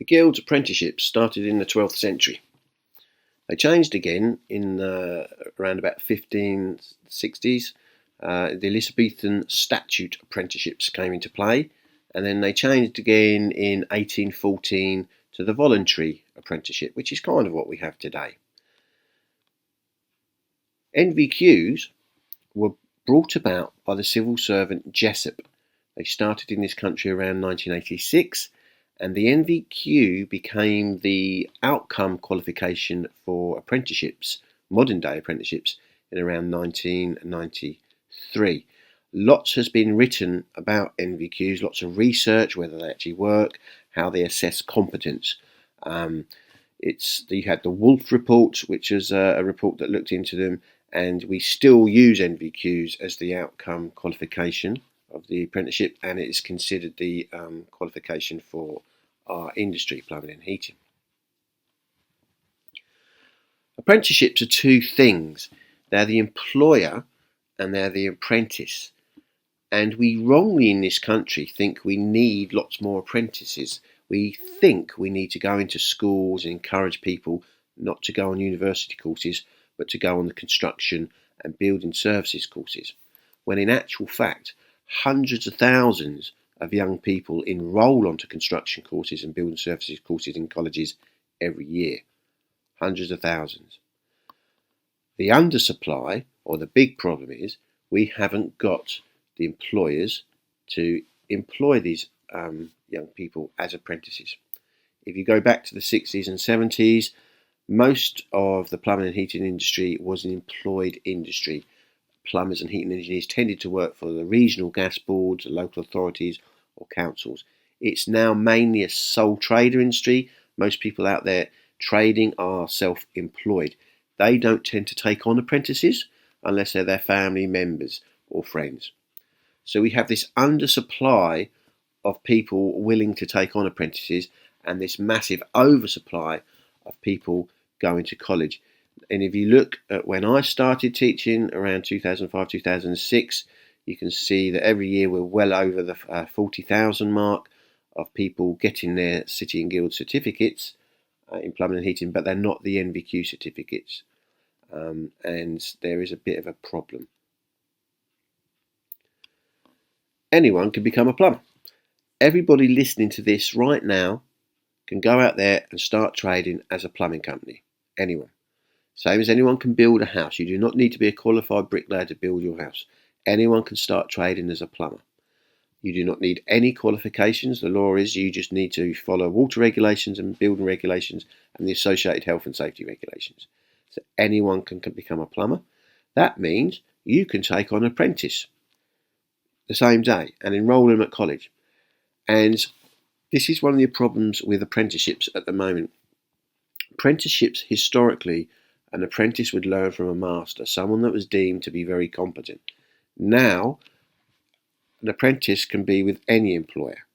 The Guild's apprenticeships started in the 12th century. They changed again in around about 1560s. The Elizabethan statute apprenticeships came into play, and then they changed again in 1814 to the voluntary apprenticeship, which is kind of what we have today. NVQs were brought about by the civil servant Jessup. They started in this country around 1986, and the NVQ became the outcome qualification for apprenticeships, modern day apprenticeships, in around 1993. Lots has been written about NVQs, lots of research, whether they actually work, how they assess competence. You had the Wolf report, which was a report that looked into them, and we still use NVQs as the outcome qualification of the apprenticeship, and it is considered the qualification for our industry, plumbing and heating. Apprenticeships are two things. They're the employer and they're the apprentice. And we wrongly in this country think we need lots more apprentices. We think we need to go into schools and encourage people not to go on university courses, but to go on the construction and building services courses. When in actual fact, hundreds of thousands of young people enrol onto construction courses and building services courses in colleges every year. Hundreds of thousands. The undersupply, or the big problem, is we haven't got the employers to employ these young people as apprentices. If you go back to the 60s and 70s, most of the plumbing and heating industry was an employed industry. Plumbers and heating engineers tended to work for the regional gas boards, the local authorities or councils. It's now mainly a sole trader industry. Most people out there trading are self-employed. They don't tend to take on apprentices unless they're their family members or friends. So we have this undersupply of people willing to take on apprentices and this massive oversupply of people going to college. And if you look at when I started teaching around 2005, 2006, you can see that every year we're well over the 40,000 mark of people getting their City and Guild certificates in plumbing and heating, but they're not the NVQ certificates. And there is a bit of a problem. Anyone can become a plumber. Everybody listening to this right now can go out there and start trading as a plumbing company. Anyone. Same as anyone can build a house. You do not need to be a qualified bricklayer to build your house. Anyone can start trading as a plumber. You do not need any qualifications. The law is you just need to follow water regulations and building regulations and the associated health and safety regulations. So anyone can become a plumber. That means you can take on an apprentice the same day and enrol them at college. And this is one of the problems with apprenticeships at the moment. Apprenticeships, historically, an apprentice would learn from a master, someone that was deemed to be very competent. Now, an apprentice can be with any employer.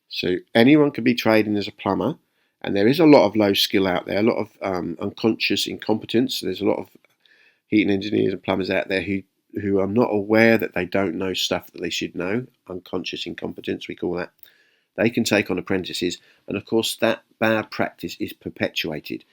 So anyone can be trading as a plumber, and there is a lot of low skill out there, a lot of unconscious incompetence. There's a lot of heating engineers and plumbers out there who are not aware that they don't know stuff that they should know. Unconscious incompetence, we call that. They can take on apprentices, and of course that bad practice is perpetuated.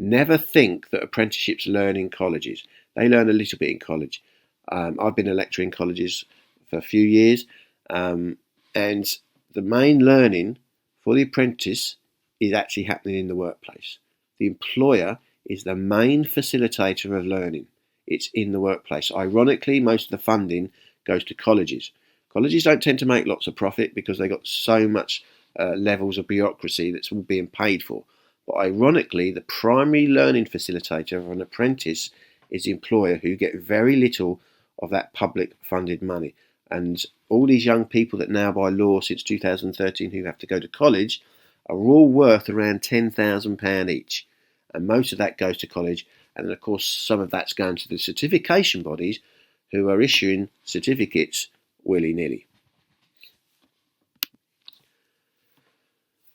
Never think that apprenticeships learn in colleges. They learn a little bit in college. I've been a lecturer in colleges for a few years, and the main learning for the apprentice is actually happening in the workplace. The employer is the main facilitator of learning. It's in the workplace. Ironically, most of the funding goes to colleges. Colleges don't tend to make lots of profit because they've got so much levels of bureaucracy that's all being paid for. But ironically, the primary learning facilitator of an apprentice is the employer, who get very little of that public funded money. And all these young people that now by law since 2013 who have to go to college are all worth around £10,000 each. And most of that goes to college. And then of course some of that's going to the certification bodies who are issuing certificates willy-nilly.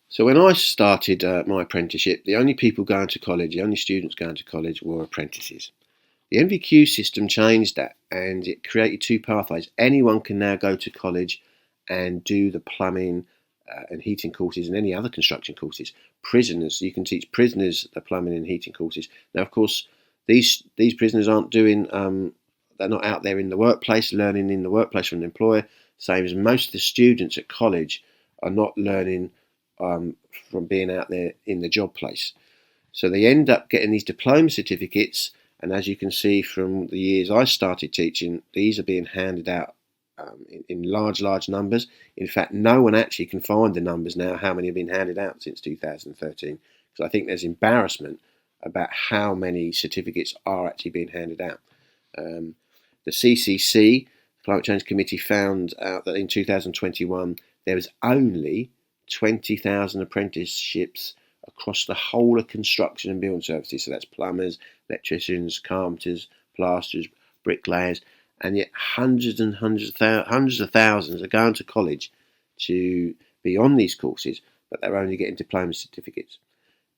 So when I started my apprenticeship, the only people going to college, the only students going to college were apprentices. The NVQ system changed that and it created two pathways. Anyone can now go to college and do the plumbing and heating courses and any other construction courses. Prisoners, you can teach prisoners the plumbing and heating courses. Now, of course, these prisoners aren't doing, they're not out there in the workplace, learning in the workplace from an employer, same as most of the students at college are not learning from being out there in the job place. So they end up getting these diploma certificates, and as you can see from the years I started teaching, these are being handed out in large numbers. In fact, no one actually can find the numbers now, how many have been handed out since 2013, because I think there's embarrassment about how many certificates are actually being handed out. The CCC, Climate Change Committee, found out that in 2021 there was only 20,000 apprenticeships across the whole of construction and building services. So that's plumbers, electricians, carpenters, plasterers, bricklayers, and yet hundreds of thousands are going to college to be on these courses, but they're only getting diploma certificates.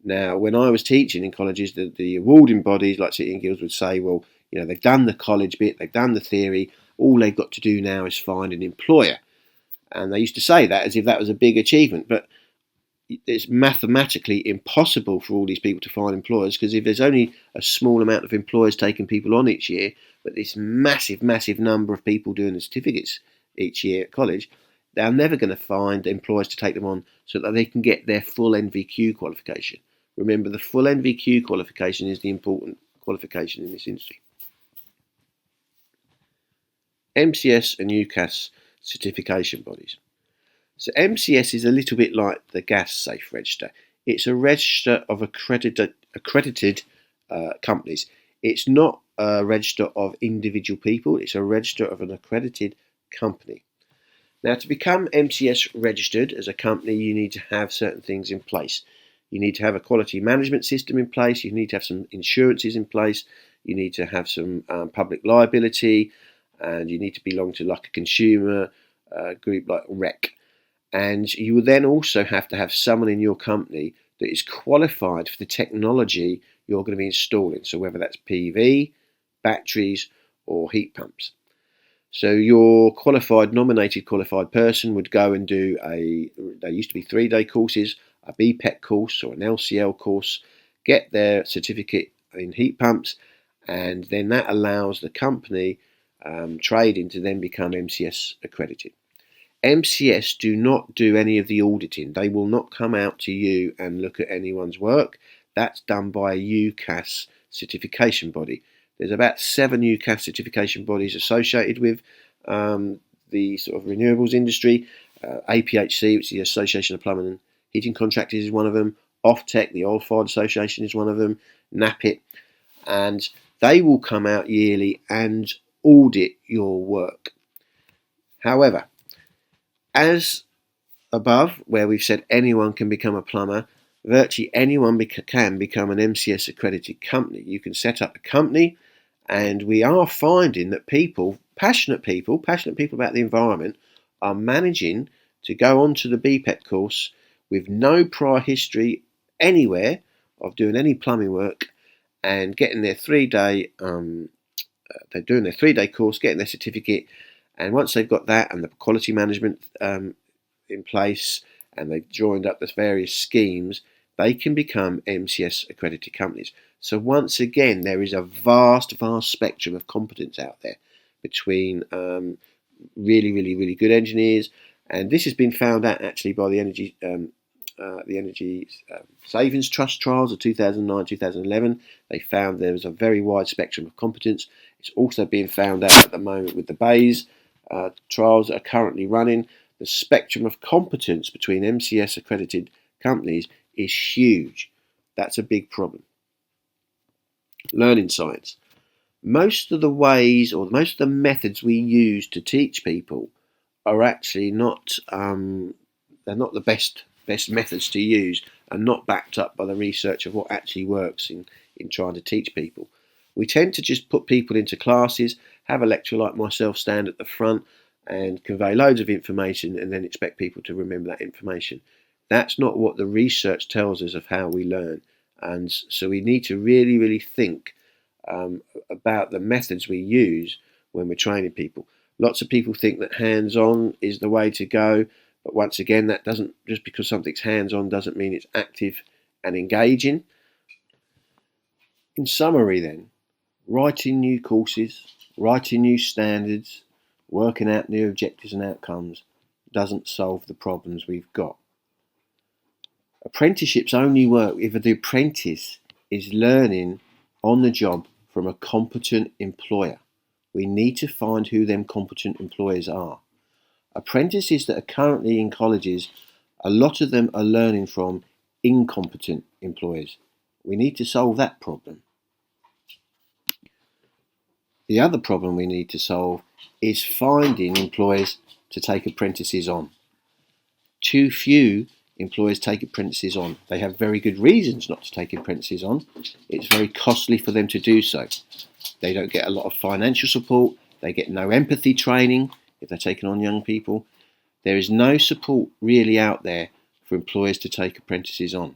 Now, when I was teaching in colleges, the awarding bodies like City and Guilds would say, well, you know, they've done the college bit, they've done the theory, all they've got to do now is find an employer. And they used to say that as if that was a big achievement, but it's mathematically impossible for all these people to find employers, because if there's only a small amount of employers taking people on each year, but this massive number of people doing the certificates each year at college, they're never going to find employers to take them on so that they can get their full NVQ qualification. Remember, the full NVQ qualification is the important qualification in this industry. MCS and UCAS certification bodies. So MCS is a little bit like the gas safe register. It's a register of accredited companies. It's not a register of individual people. It's a register of an accredited company. Now, to become MCS registered as a company, you need to have certain things in place. You need to have a quality management system in place. You need to have some insurances in place. You need to have some public liability, and you need to belong to like a consumer group like REC. And you will then also have to have someone in your company that is qualified for the technology you're going to be installing. So whether that's PV, batteries, or heat pumps. So your nominated qualified person would go and do they used to be 3-day courses, a BPEC course or an LCL course, get their certificate in heat pumps, and then that allows the company trading to then become MCS accredited. MCS do not do any of the auditing. They will not come out to you and look at anyone's work. That's done by a UCAS certification body. There's about 7 UCAS certification bodies associated with the sort of renewables industry. APHC, which is the Association of Plumbing and Heating Contractors, is one of them. Offtech, the Oil Fired Association, is one of them. NAPIT. And they will come out yearly and audit your work. However, as above, where we've said anyone can become a plumber, virtually anyone can become an MCS accredited company. You can set up a company, and we are finding that passionate people about the environment, are managing to go onto the BPEC course with no prior history anywhere of doing any plumbing work, and getting their 3-day they're doing their 3-day course, getting their certificate, and once they've got that and the quality management in place, and they've joined up the various schemes, they can become MCS accredited companies. So once again, there is a vast spectrum of competence out there between really good engineers, and this has been found out actually by the Energy Savings Trust trials of 2009-2011. They found there was a very wide spectrum of competence. It's also being found out at the moment with the BAYS trials that are currently running. The spectrum of competence between MCS accredited companies is huge. That's a big problem. Learning science. Most of the ways, or most of the methods we use to teach people are actually not they're not the best methods to use, and not backed up by the research of what actually works in trying to teach people. We tend to just put people into classes, have a lecturer like myself stand at the front and convey loads of information, and then expect people to remember that information. That's not what the research tells us of how we learn. And so we need to really think about the methods we use when we're training people. Lots of people think that hands-on is the way to go, But once again, that doesn't, just because something's hands-on doesn't mean it's active and engaging. In summary then, writing new courses, writing new standards, working out new objectives and outcomes doesn't solve the problems we've got. Apprenticeships only work if the apprentice is learning on the job from a competent employer. We need to find who them competent employers are. Apprentices that are currently in colleges, a lot of them are learning from incompetent employers. We need to solve that problem. The other problem we need to solve is finding employers to take apprentices on. Too few employers take apprentices on. They have very good reasons not to take apprentices on. It's very costly for them to do so. They don't get a lot of financial support. They get no empathy training if they're taking on young people. There is no support really out there for employers to take apprentices on.